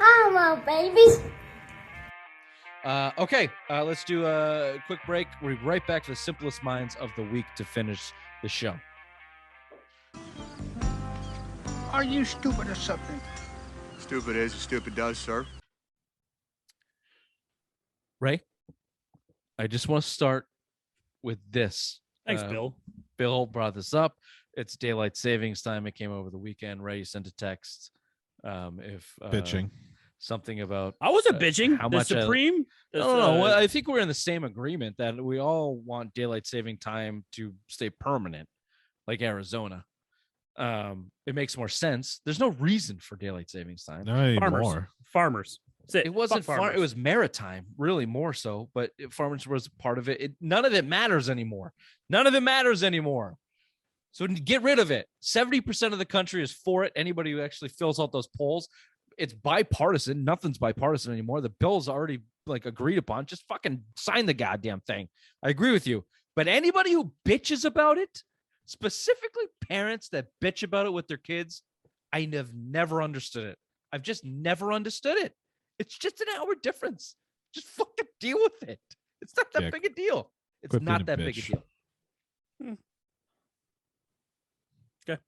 Hello, babies. Okay, let's do a quick break. We'll be right back to the simplest minds of the week to finish the show. Are you stupid or something? Stupid is, stupid does, sir. Ray, I just want to start with this. Thanks, Bill. Bill brought this up. It's daylight savings time. It came over the weekend. Ray, you sent a text. If Bitching. Something about I wasn't bitching. how The much Supreme. No. I think we're in the same agreement that we all want daylight saving time to stay permanent, like Arizona. It makes more sense. There's no reason for daylight savings time. Not anymore. Farmers. It wasn't far. It was maritime, really more so. But farmers was part of it. None of it matters anymore. None of it matters anymore. So get rid of it. 70% of the country is for it. Anybody who actually fills out those polls, it's bipartisan. Nothing's bipartisan anymore. The bill's already agreed upon. Just fucking sign the goddamn thing. I agree with you. But anybody who bitches about it, specifically parents that bitch about it with their kids, I have never understood it. I've just never understood it. It's just an hour difference. Just fucking deal with it. It's not that big a deal. It's not that big a deal. Okay.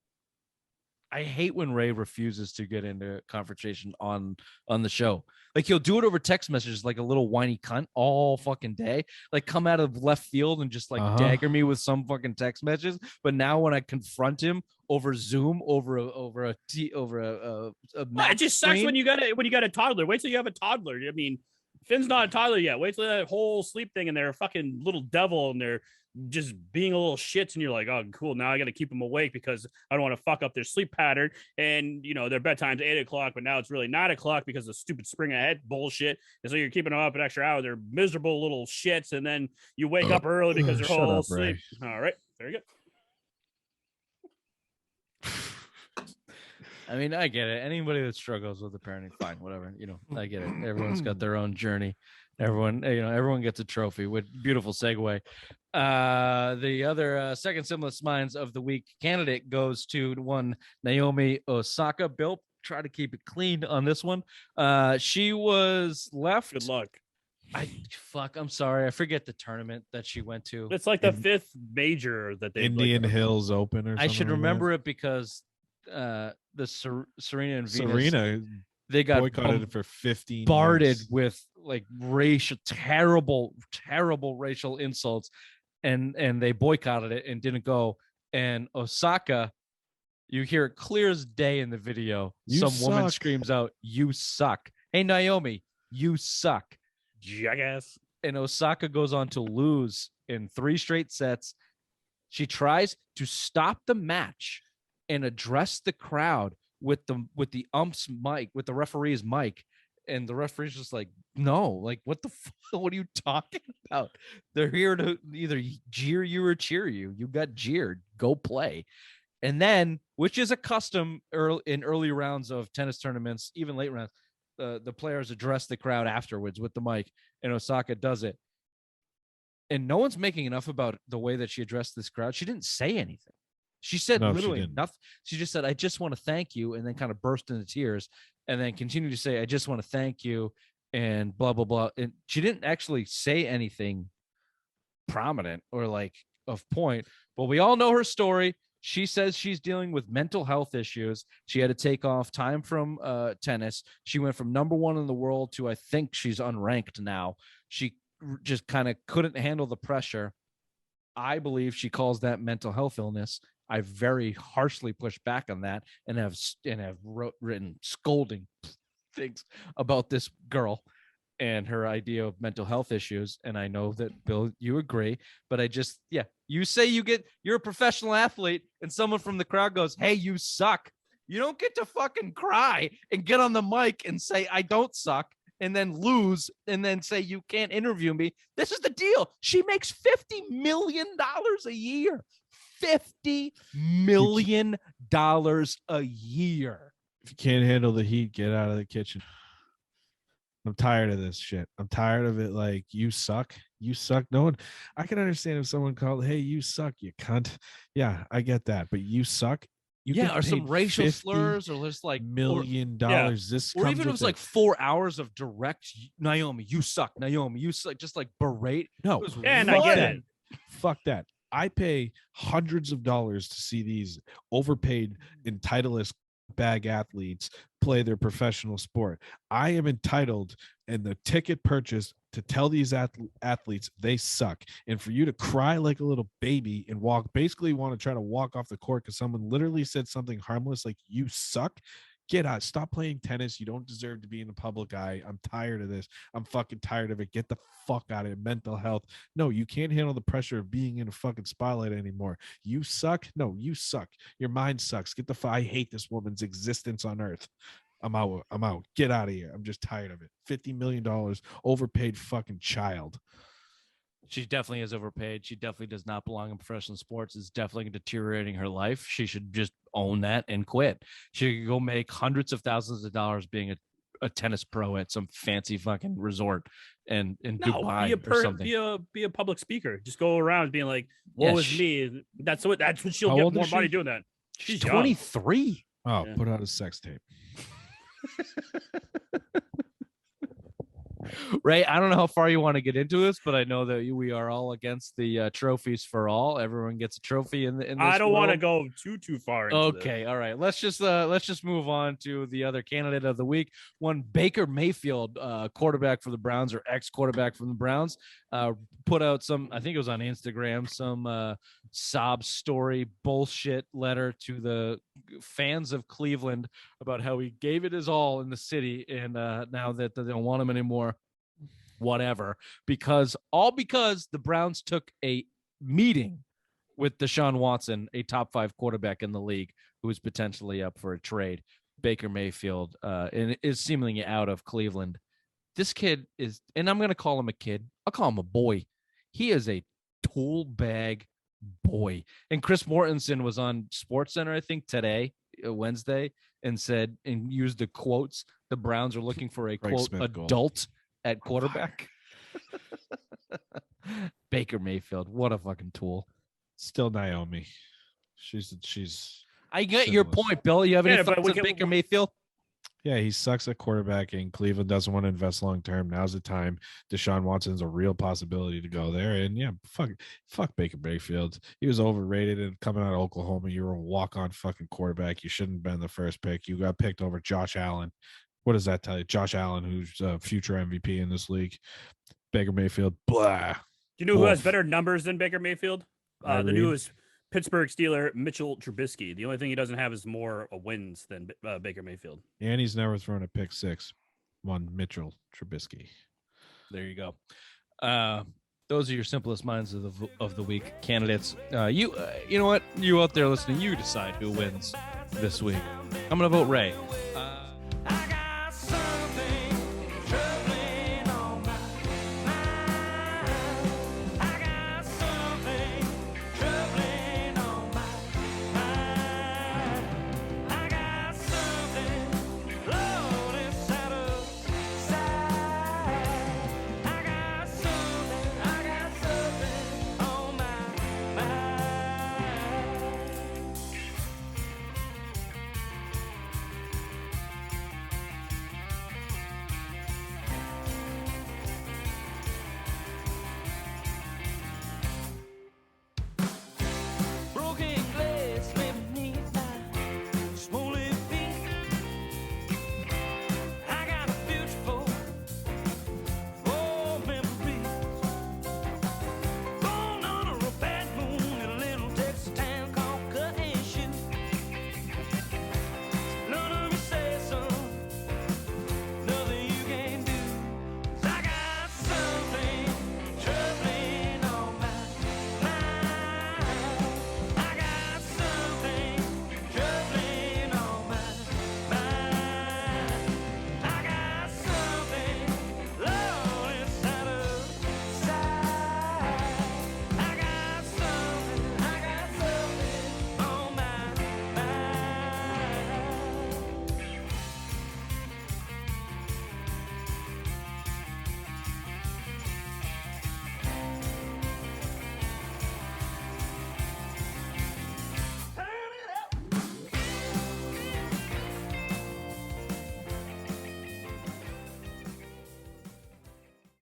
I hate when Ray refuses to get into confrontation on the show. Like, he'll do it over text messages like a little whiny cunt all fucking day. Like, come out of left field and just dagger me with some fucking text messages. But now when I confront him over Zoom, over a it just sucks when you got a toddler. Wait till you have a toddler. I mean, Finn's not a toddler yet. Wait till that whole sleep thing and they're a fucking little devil and they're just being a little shits, and you're like, oh, cool. Now I got to keep them awake because I don't want to fuck up their sleep pattern. And their bedtime's 8:00, but now it's really 9:00 because of stupid spring ahead bullshit. And so you're keeping them up an extra hour. They're miserable little shits, and then you wake up early because they're all asleep. All right, very good. I mean, I get it. Anybody that struggles with the parenting, fine, whatever. I get it. Everyone's got their own journey. Everyone gets a trophy. With beautiful segue. The other second simplest minds of the week candidate goes to one Naomi Osaka. Bill, try to keep it clean on this one. She was left. Good luck. I'm sorry. I forget the tournament that she went to. It's like the fifth major that they Indian Hills Open or something. I should remember it because the Serena and Venus, they got boycotted for 15 bombarded years. with terrible racial insults, and they boycotted it and didn't go. And Osaka, you hear it clear as day in the video. Woman screams out, "You suck." Hey, Naomi, you suck, jackass. And Osaka goes on to lose in 3 straight sets. She tries to stop the match and address the crowd with the ump's mic, with the referee's mic, and the referee's just like, no, what the what are you talking about? They're here to either jeer you or cheer you. You got jeered, go play. And then, which is a custom in early rounds of tennis tournaments, even late rounds, the players address the crowd afterwards with the mic, and Osaka does it. And no one's making enough about the way that she addressed this crowd. She didn't say anything. She said literally nothing. She just said, "I just want to thank you," and then kind of burst into tears, and then continued to say, "I just want to thank you," and blah blah blah. And she didn't actually say anything prominent or of point. But we all know her story. She says she's dealing with mental health issues. She had to take off time from tennis. She went from #1 in the world to, I think she's unranked now. She just kind of couldn't handle the pressure. I believe she calls that mental health illness. I very harshly pushed back on that and have written scolding things about this girl and her idea of mental health issues. And I know that, Bill, you agree, but you say you're a professional athlete and someone from the crowd goes, "Hey, you suck." You don't get to fucking cry and get on the mic and say, "I don't suck," and then lose and then say, "You can't interview me." This is the deal. She makes $50 million a year. $50 million a year. If you can't handle the heat, get out of the kitchen. I'm tired of this shit. I'm tired of it. You suck. You suck. No one, I can understand if someone called, "Hey, you suck, you cunt." Yeah, I get that. But you suck. You yeah, get or some paid racial $50 slurs, or just like million. This or comes even it with was like 4 hours of direct Naomi, you suck, Naomi, you suck, just like berate. No, and I get it. Fuck that. I pay hundreds of dollars to see these overpaid, entitled bag athletes play their professional sport. I am entitled in the ticket purchase to tell these athletes they suck. And for you to cry like a little baby and basically want to try to walk off the court because someone literally said something harmless like you suck. Get out. Stop playing tennis. You don't deserve to be in the public eye. I'm tired of this. I'm fucking tired of it. Get the fuck out of it. Mental health. No, you can't handle the pressure of being in a fucking spotlight anymore. You suck. No, you suck. Your mind sucks. Get the I hate this woman's existence on earth. I'm out. Get out of here. I'm just tired of it. $50 million overpaid fucking child. She definitely is overpaid. She definitely does not belong in professional sports. It's definitely deteriorating her life. She should just own that and quit. She could go make hundreds of thousands of dollars being a tennis pro at some fancy fucking resort in Dubai or something. Be a public speaker. Just go around being like, "Woe is me." That's what she'll get more money doing that. She's 23. Oh, yeah. Put out a sex tape. Ray, I don't know how far you want to get into this, but I know that we are all against the trophies for all. Everyone gets a trophy in this I don't want to go too far into okay, all right. Let's just move on to the other candidate of the week. One Baker Mayfield, quarterback for the Browns, or ex-quarterback from the Browns, put out some, I think it was on Instagram, some sob story bullshit letter to the fans of Cleveland about how he gave it his all in the city, and now that they don't want him anymore, whatever, because the Browns took a meeting with Deshaun Watson, a top 5 quarterback in the league, who is potentially up for a trade. Baker Mayfield and is seemingly out of Cleveland. This kid is, and I'm going to call him a kid. I'll call him a boy. He is a tool bag boy. And Chris Mortensen was on SportsCenter, I think today, Wednesday, and said, and used the quotes, the Browns are looking for a quote adult at quarterback. Baker Mayfield, what a fucking tool. Still Naomi. She's I get your point, Bill. You have any thoughts on Baker Mayfield? Yeah, he sucks at quarterbacking. Cleveland doesn't want to invest long term. Now's the time. Deshaun Watson's a real possibility to go there. And yeah, fuck Baker Mayfield. He was overrated, and coming out of Oklahoma, you were a walk-on fucking quarterback. You shouldn't have been the first pick. You got picked over Josh Allen. What does that tell you? Josh Allen, who's a future MVP in this league. Baker Mayfield, blah. Do you know who has better numbers than Baker Mayfield? The newest Pittsburgh Steeler, Mitchell Trubisky. The only thing he doesn't have is more wins than Baker Mayfield. And he's never thrown a pick six. One Mitchell Trubisky. There you go. Those are your simplest minds of the week candidates. You know what? You out there listening, you decide who wins this week. I'm gonna vote Ray.